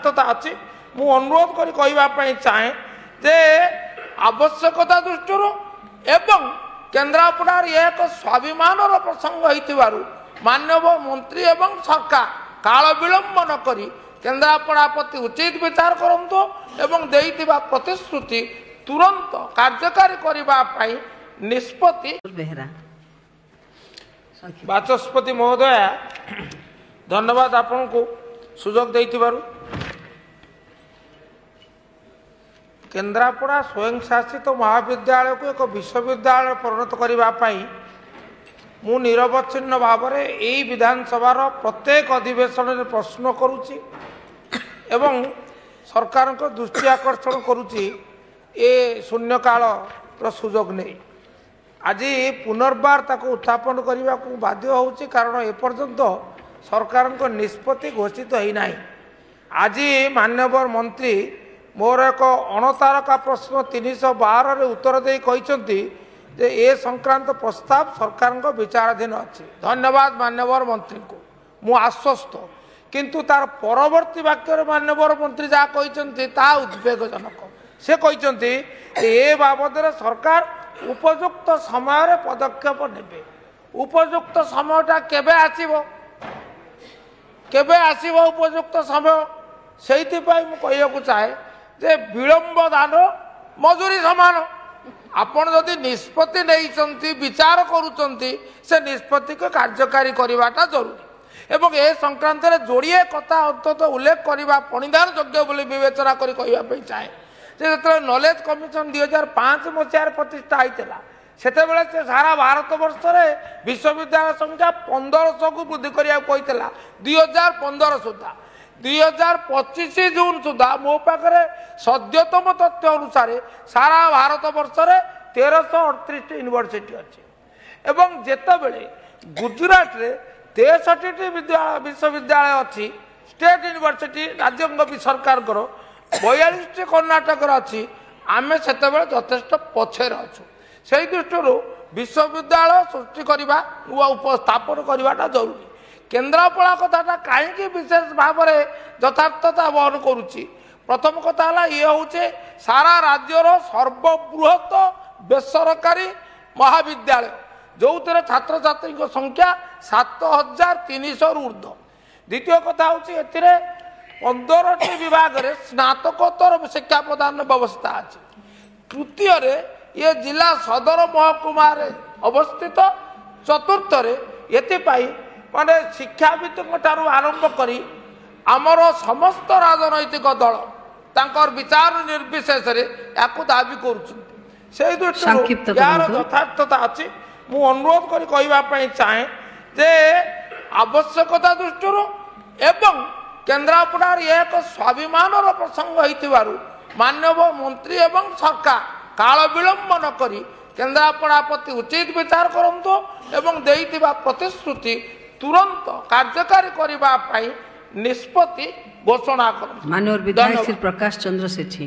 ଯଥାर्थତା ଅଛି ମୁଁ ଅନୁରୋଧ କରି କହିବା ପାଇଁ ଚାହେଁ ଯେ ଆବଶ୍ୟକତା ଦୃଷ୍ଟିରୁ ଏବଂ କେନ୍ଦ୍ରାପଡ଼ାର ଏକ ସ୍ୱାଭିମାନର ପ୍ରସଙ୍ଗ ହୋଇଥିବାରୁ ମାନ୍ୟବର ମନ୍ତ୍ରୀ ଏବଂ ସରକାର କାଳ ବିଳମ୍ବ ନ କରି କେନ୍ଦ୍ରାପଡ଼ା ପ୍ରତି ଉଚିତ ବିଚାର କରନ୍ତୁ ଏବଂ ଦେଇଥିବା ପ୍ରତିଶ୍ରୁତି ତୁରନ୍ତ କାର୍ଯ୍ୟକାରୀ କରିବା ପାଇଁ ନିଷ୍ପତ୍ତି। ବାଚସ୍ପତି ମହୋଦୟା ଧନ୍ୟବାଦ ଆପଣଙ୍କୁ ସୁଯୋଗ ଦେଇଥିବାରୁ। କେନ୍ଦ୍ରାପଡ଼ା ସ୍ୱୟଂଶାସିତ ମହାବିଦ୍ୟାଳୟକୁ ଏକ ବିଶ୍ୱବିଦ୍ୟାଳୟ ପରିଣତ କରିବା ପାଇଁ ମୁଁ ନିରବଚ୍ଛିନ୍ନ ଭାବରେ ଏହି ବିଧାନସଭାର ପ୍ରତ୍ୟେକ ଅଧିବେଶନରେ ପ୍ରଶ୍ନ କରୁଛି ଏବଂ ସରକାରଙ୍କ ଦୃଷ୍ଟି ଆକର୍ଷଣ କରୁଛି ଏ ଶୂନ୍ୟକାଳର ସୁଯୋଗ ନେଇ। ଆଜି ପୁନର୍ବାର ତାକୁ ଉତ୍ଥାପନ କରିବାକୁ ବାଧ୍ୟ ହେଉଛି କାରଣ ଏପର୍ଯ୍ୟନ୍ତ ସରକାରଙ୍କ ନିଷ୍ପତ୍ତି ଘୋଷିତ ହୋଇନାହିଁ। ଆଜି ମାନ୍ୟବର ମନ୍ତ୍ରୀ ମୋର ଏକ ଅଣତାରକା ପ୍ରଶ୍ନ 312ରେ ଉତ୍ତର ଦେଇ କହିଛନ୍ତି ଯେ ଏ ସଂକ୍ରାନ୍ତ ପ୍ରସ୍ତାବ ସରକାରଙ୍କ ବିଚାରାଧୀନ ଅଛି। ଧନ୍ୟବାଦ ମାନ୍ୟବର ମନ୍ତ୍ରୀଙ୍କୁ, ମୁଁ ଆଶ୍ୱସ୍ତ। କିନ୍ତୁ ତାର ପରବର୍ତ୍ତୀ ବାକ୍ୟରେ ମାନ୍ୟବର ମନ୍ତ୍ରୀ ଯାହା କହିଛନ୍ତି ତାହା ଉଦ୍ବେଗଜନକ। ସେ କହିଛନ୍ତି ଏ ବାବଦରେ ସରକାର ଉପଯୁକ୍ତ ସମୟରେ ପଦକ୍ଷେପ ନେବେ। ଉପଯୁକ୍ତ ସମୟଟା କେବେ ଆସିବ? କେବେ ଆସିବ ଉପଯୁକ୍ତ ସମୟ? ସେଇଥିପାଇଁ ମୁଁ କହିବାକୁ ଚାହେଁ ଯେ ବିଳମ୍ବ ଦାନ ମଜୁରୀ ସମାନ। ଆପଣ ଯଦି ନିଷ୍ପତ୍ତି ନେଇଛନ୍ତି ବିଚାର କରୁଛନ୍ତି ସେ ନିଷ୍ପତ୍ତିକୁ କାର୍ଯ୍ୟକାରୀ କରିବାଟା ଜରୁରୀ ଏବଂ ଏ ସଂକ୍ରାନ୍ତରେ ଯୋଡ଼ିଏ କଥା ଅନ୍ତତଃ ଉଲ୍ଲେଖ କରିବା ପରିଧାନ ଯୋଗ୍ୟ ବୋଲି ବିବେଚନା କରି କହିବା ପାଇଁ ଚାହେଁ ଯେ ଯେତେବେଳେ ନଲେଜ କମିଶନ 2005 ମସିହାରେ ପ୍ରତିଷ୍ଠା ହୋଇଥିଲା ସେତେବେଳେ ସେ ସାରା ଭାରତ ବର୍ଷରେ ବିଶ୍ୱବିଦ୍ୟାଳୟ ସଂଖ୍ୟା 1500କୁ ବୃଦ୍ଧି କରିବାକୁ କହିଥିଲା 2015 ସୁଦ୍ଧା। 2025 ଜୁନ ସୁଦ୍ଧା ମୋ ପାଖରେ ସଦ୍ୟତମ ତଥ୍ୟ ଅନୁସାରେ ସାରା ଭାରତ ବର୍ଷରେ 1338 ୟୁନିଭର୍ସିଟି ଅଛି ଏବଂ ଯେତେବେଳେ ଗୁଜରାଟରେ 63ଟି ବିଶ୍ୱବିଦ୍ୟାଳୟ ଅଛି ଷ୍ଟେଟ୍ ୟୁନିଭର୍ସିଟି ରାଜ୍ୟଙ୍କ ସରକାରଙ୍କର 42ଟି କର୍ଣ୍ଣାଟକର ଅଛି ଆମେ ସେତେବେଳେ ଯଥେଷ୍ଟ ପଛରେ ଅଛୁ। ସେହି ଦୃଷ୍ଟିରୁ ବିଶ୍ୱବିଦ୍ୟାଳୟ ସୃଷ୍ଟି କରିବା ନୂଆ ଉପସ୍ଥାପନ କରିବାଟା ଜରୁରୀ। କେନ୍ଦ୍ରାପଡ଼ା କଥାଟା କାହିଁକି ବିଶେଷ ଭାବରେ ଯଥାର୍ଥତା ବହନ କରୁଛି? ପ୍ରଥମ କଥା ହେଲା ଇଏ ହେଉଛି ସାରା ରାଜ୍ୟର ସର୍ବବୃହତ ବେସରକାରୀ ମହାବିଦ୍ୟାଳୟ ଯେଉଁଥିରେ ଛାତ୍ରଛାତ୍ରୀଙ୍କ ସଂଖ୍ୟା 7300ରୁ ଉର୍ଦ୍ଧ୍ୱ। ଦ୍ୱିତୀୟ କଥା ହେଉଛି ଏଥିରେ 15ଟି ବିଭାଗରେ ସ୍ନାତକୋତ୍ତର ଶିକ୍ଷା ପ୍ରଦାନ ବ୍ୟବସ୍ଥା ଅଛି। ତୃତୀୟରେ ଇଏ ଜିଲ୍ଲା ସଦର ମହକୁମାରେ ଅବସ୍ଥିତ। ଚତୁର୍ଥରେ ଏଥିପାଇଁ ମାନେ ଶିକ୍ଷାବିତଙ୍କ ଠାରୁ ଆରମ୍ଭ କରି ଆମର ସମସ୍ତ ରାଜନୈତିକ ଦଳ ତାଙ୍କର ବିଚାର ନିର୍ବିଶେଷରେ ଏହାକୁ ଦାବି କରୁଛନ୍ତି। ସେହି ଦୃଷ୍ଟିରୁ ଏହାର ଯଥାର୍ଥତା ଅଛି। ମୁଁ ଅନୁରୋଧ କରି କହିବା ପାଇଁ ଚାହେଁ ଯେ ଆବଶ୍ୟକତା ଦୃଷ୍ଟିରୁ ଏବଂ କେନ୍ଦ୍ରାପଡ଼ାର ଏକ ସ୍ୱାଭିମାନର ପ୍ରସଙ୍ଗ ହୋଇଥିବାରୁ ମାନ୍ୟବର ମନ୍ତ୍ରୀ ଏବଂ ସରକାର କାଳ ବିଳମ୍ବ ନ କରି କେନ୍ଦ୍ରାପଡ଼ା ପ୍ରତି ଉଚିତ ବିଚାର କରନ୍ତୁ ଏବଂ ଦେଇଥିବା ପ୍ରତିଶ୍ରୁତି ତୁରନ୍ତ କାର୍ଯ୍ୟକାରୀ କରିବା ପାଇଁ ନିଷ୍ପତ୍ତି ଘୋଷଣା କରନ୍ତୁ। माननीय विधायक श्री प्रकाश चंद्र सेठी।